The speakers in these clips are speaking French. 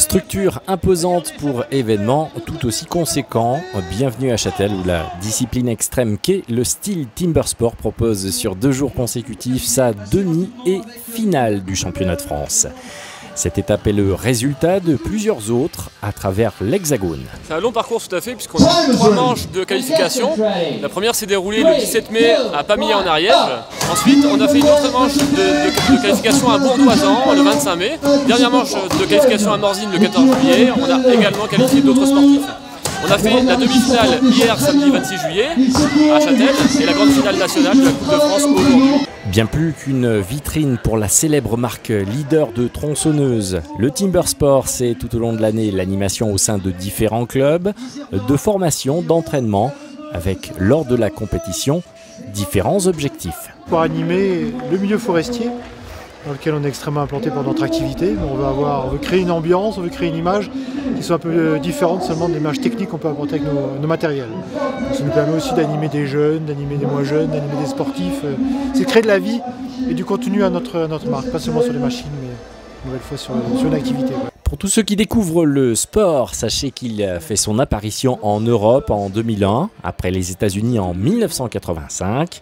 Structure imposante pour événements tout aussi conséquents. Bienvenue à Châtel où la discipline extrême qu'est le style Timber Sport propose sur 2 jours consécutifs sa demi et finale du championnat de France. Cette étape est le résultat de plusieurs autres à travers l'Hexagone. C'est un long parcours tout à fait puisqu'on a 3 manches de qualification. La première s'est déroulée le 17 mai à Pamiers en Ariège. Ensuite on a fait une autre manche de qualification à Bourdoisan le 25 mai. Dernière manche de qualification à Morzine le 14 juillet. On a également qualifié d'autres sportifs. On a fait la demi-finale hier samedi 26 juillet à Châtel et la grande finale nationale de la Coupe de France aujourd'hui. Bien plus qu'une vitrine pour la célèbre marque leader de tronçonneuses, le Timber Sport, c'est tout au long de l'année l'animation au sein de différents clubs, de formation, d'entraînement, avec lors de la compétition, différents objectifs. Pour animer le milieu forestier, dans lequel on est extrêmement implanté pour notre activité. On veut créer une ambiance, on veut créer une image qui soit un peu différente seulement de l'image technique qu'on peut apporter avec nos matériels. Ça nous permet aussi d'animer des jeunes, d'animer des moins jeunes, d'animer des sportifs. C'est créer de la vie et du contenu à notre marque, pas seulement sur les machines, mais une nouvelle fois sur une activité. Ouais. Pour tous ceux qui découvrent le sport, sachez qu'il fait son apparition en Europe en 2001, après les États-Unis en 1985.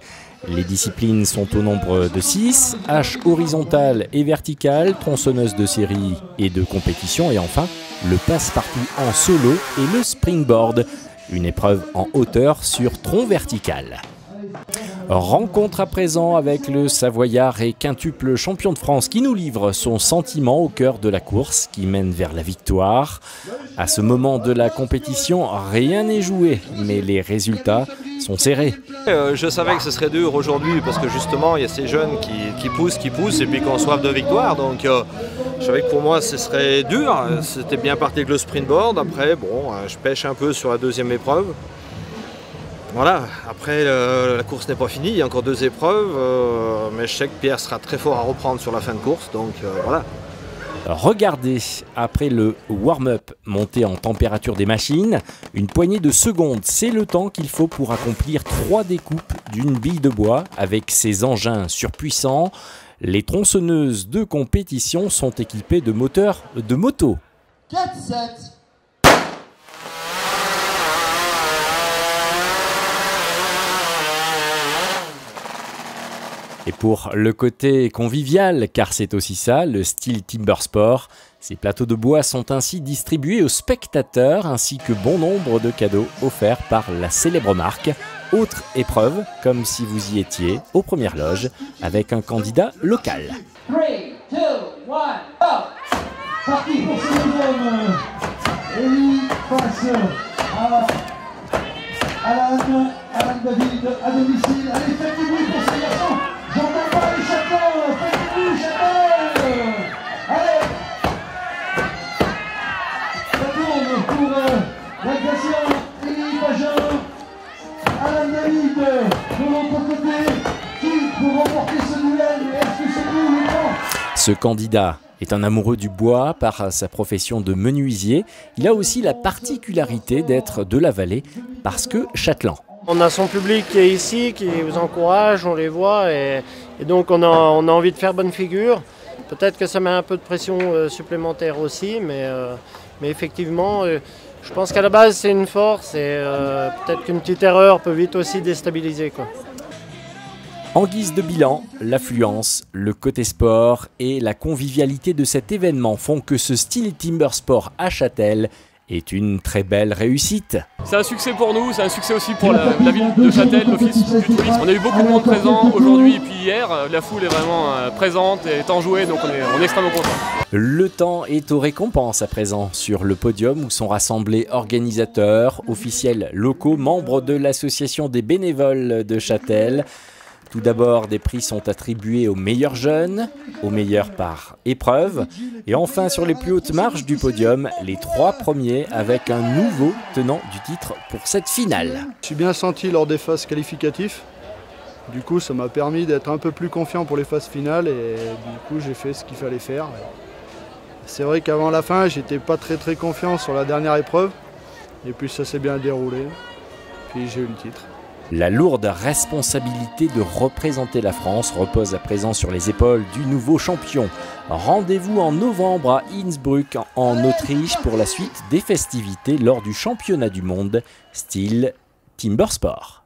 Les disciplines sont au nombre de 6, hache horizontale et verticale, tronçonneuse de série et de compétition, et enfin le passe-partout en solo et le springboard, une épreuve en hauteur sur tronc vertical. Rencontre à présent avec le Savoyard et quintuple champion de France qui nous livre son sentiment au cœur de la course qui mène vers la victoire. À ce moment de la compétition, rien n'est joué, mais les résultats sont serrés. Je savais que ce serait dur aujourd'hui parce que justement il y a ces jeunes qui poussent et puis qui ont soif de victoire. Donc je savais que pour moi ce serait dur. C'était bien parti avec le sprintboard. Après bon, je pêche un peu sur la deuxième épreuve. Voilà, après la course n'est pas finie, il y a encore 2 épreuves, mais je sais que Pierre sera très fort à reprendre sur la fin de course, donc voilà. Regardez, après le warm-up monté en température des machines, une poignée de secondes, c'est le temps qu'il faut pour accomplir 3 découpes d'une bille de bois avec ces engins surpuissants. Les tronçonneuses de compétition sont équipées de moteurs de moto. 4-7. Et pour le côté convivial, car c'est aussi ça, le style Timber Sport, ces plateaux de bois sont ainsi distribués aux spectateurs ainsi que bon nombre de cadeaux offerts par la célèbre marque. Autre épreuve, comme si vous y étiez aux premières loges, avec un candidat local. 3, 2, 1, go! Parti pour ce deuxième. Elie face à Alan David à domicile. Allez, faites du bruit pour ce garçon. J'entends pas les chatons. Faites du bruit, chatons. Allez. Ça tourne pour l'agression. Elie Pajan. Alan David de l'autre côté. Qui pour remporter ce duel? Est-ce que c'est lui ou non? Ce candidat est un amoureux du bois par sa profession de menuisier. Il a aussi la particularité d'être de la vallée parce que châtelain. On a son public qui est ici, qui vous encourage, on les voit et donc on a envie de faire bonne figure. Peut-être que ça met un peu de pression supplémentaire aussi, mais effectivement, je pense qu'à la base c'est une force et peut-être qu'une petite erreur peut vite aussi déstabiliser, quoi. En guise de bilan, l'affluence, le côté sport et la convivialité de cet événement font que ce style Timber Sport à Châtel est une très belle réussite. C'est un succès pour nous, c'est un succet aussi pour la ville de Châtel, l'office du tourisme. On a eu beaucoup de monde présent aujourd'hui et puis hier. La foule est vraiment présente et est enjouée, donc on est extrêmement contents. Le temps est aux récompenses à présent sur le podium où sont rassemblés organisateurs, officiels locaux, membres de l'association des bénévoles de Châtel. Tout d'abord, des prix sont attribués aux meilleurs jeunes, aux meilleurs par épreuve. Et enfin, sur les plus hautes marches du podium, les 3 premiers avec un nouveau tenant du titre pour cette finale. Je suis bien senti lors des phases qualificatives. Du coup, ça m'a permis d'être un peu plus confiant pour les phases finales et du coup, j'ai fait ce qu'il fallait faire. C'est vrai qu'avant la fin, j'étais pas très confiant sur la dernière épreuve. Et puis ça s'est bien déroulé. Puis j'ai eu le titre. La lourde responsabilité de représenter la France repose à présent sur les épaules du nouveau champion. Rendez-vous en novembre à Innsbruck en Autriche pour la suite des festivités lors du championnat du monde style Timber Sport.